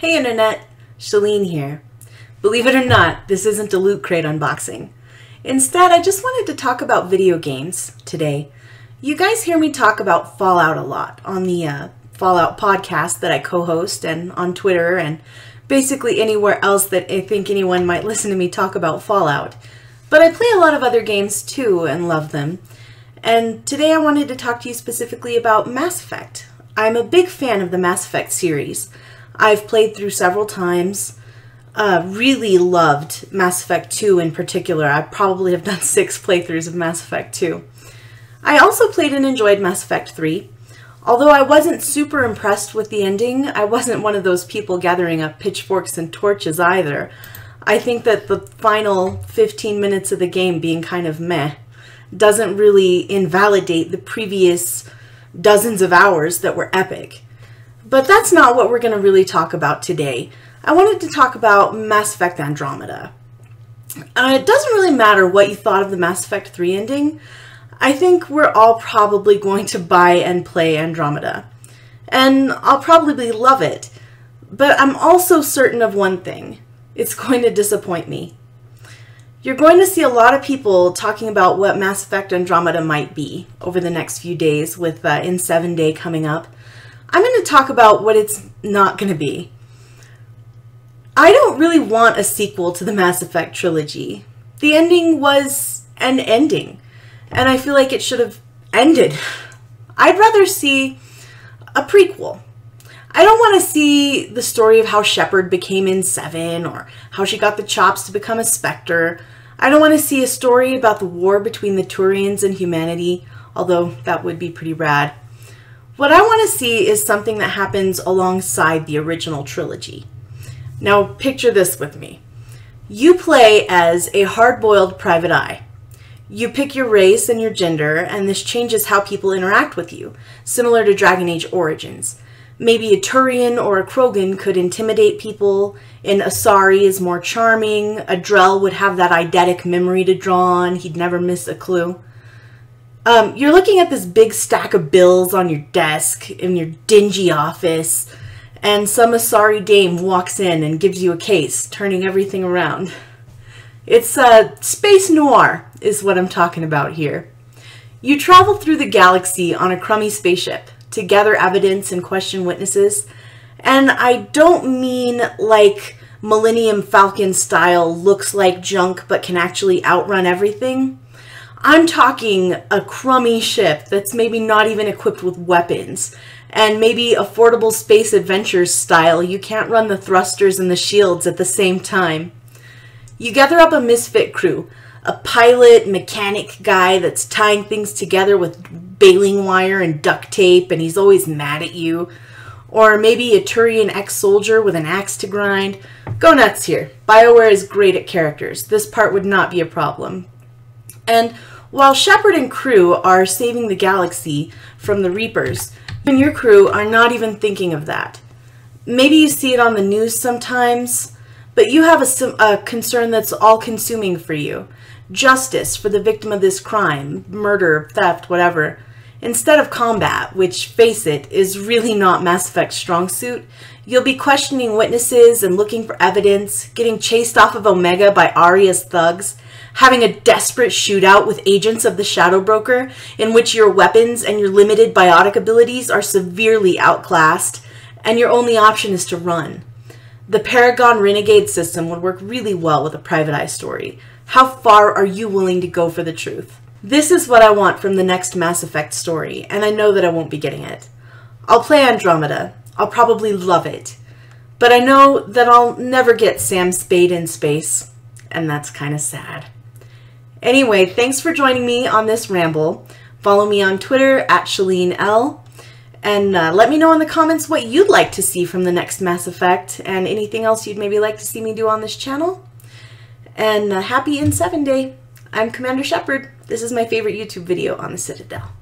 Hey Internet, Shalene here. Believe it or not, this isn't a Loot Crate unboxing. Instead, I just wanted to talk about video games today. You guys hear me talk about Fallout a lot on the Fallout podcast that I co-host and on Twitter and basically anywhere else that I think anyone might listen to me talk about Fallout. But I play a lot of other games too and love them. And today I wanted to talk to you specifically about Mass Effect. I'm a big fan of the Mass Effect series. I've played through several times. Really loved Mass Effect 2 in particular. I probably have done 6 playthroughs of Mass Effect 2. I also played and enjoyed Mass Effect 3. Although I wasn't super impressed with the ending, I wasn't one of those people gathering up pitchforks and torches either. I think that the final 15 minutes of the game being kind of meh doesn't really invalidate the previous dozens of hours that were epic. But that's not what we're going to really talk about today. I wanted to talk about Mass Effect Andromeda. It doesn't really matter what you thought of the Mass Effect 3 ending. I think we're all probably going to buy and play Andromeda. And I'll probably love it. But I'm also certain of one thing. It's going to disappoint me. You're going to see a lot of people talking about what Mass Effect Andromeda might be over the next few days with In7 Day coming up. I'm going to talk about what it's not going to be. I don't really want a sequel to the Mass Effect trilogy. The ending was an ending, and I feel like it should have ended. I'd rather see a prequel. I don't want to see the story of how Shepard became In7 or how she got the chops to become a Spectre. I don't want to see a story about the war between the Turians and humanity, although that would be pretty rad. What I want to see is something that happens alongside the original trilogy. Now, picture this with me. You play as a hard-boiled private eye. You pick your race and your gender, and this changes how people interact with you, similar to Dragon Age Origins. Maybe a Turian or a Krogan could intimidate people, an Asari is more charming, a Drell would have that eidetic memory to draw on, he'd never miss a clue. You're looking at this big stack of bills on your desk in your dingy office, and some Asari dame walks in and gives you a case, turning everything around. It's space noir is what I'm talking about here. You travel through the galaxy on a crummy spaceship to gather evidence and question witnesses, and I don't mean like Millennium Falcon style looks like junk but can actually outrun everything. I'm talking a crummy ship that's maybe not even equipped with weapons, and maybe affordable space adventures style you can't run the thrusters and the shields at the same time. You gather up a misfit crew, a pilot mechanic guy that's tying things together with baling wire and duct tape and he's always mad at you, or maybe a Turian ex-soldier with an axe to grind. Go nuts here. BioWare is great at characters. This part would not be a problem. And while Shepard and crew are saving the galaxy from the Reapers, you and your crew are not even thinking of that. Maybe you see it on the news sometimes, but you have a concern that's all-consuming for you. Justice for the victim of this crime, murder, theft, whatever. Instead of combat, which, face it, is really not Mass Effect's strong suit, you'll be questioning witnesses and looking for evidence, getting chased off of Omega by Aria's thugs, having a desperate shootout with agents of the Shadow Broker in which your weapons and your limited biotic abilities are severely outclassed, and your only option is to run. The Paragon Renegade system would work really well with a Private Eye story. How far are you willing to go for the truth? This is what I want from the next Mass Effect story, and I know that I won't be getting it. I'll play Andromeda. I'll probably love it. But I know that I'll never get Sam Spade in space, and that's kind of sad. Anyway, thanks for joining me on this ramble. Follow me on Twitter at ShaleneL. And let me know in the comments what you'd like to see from the next Mass Effect and anything else you'd maybe like to see me do on this channel. And happy In7 Day. I'm Commander Shepard. This is my favorite YouTube video on the Citadel.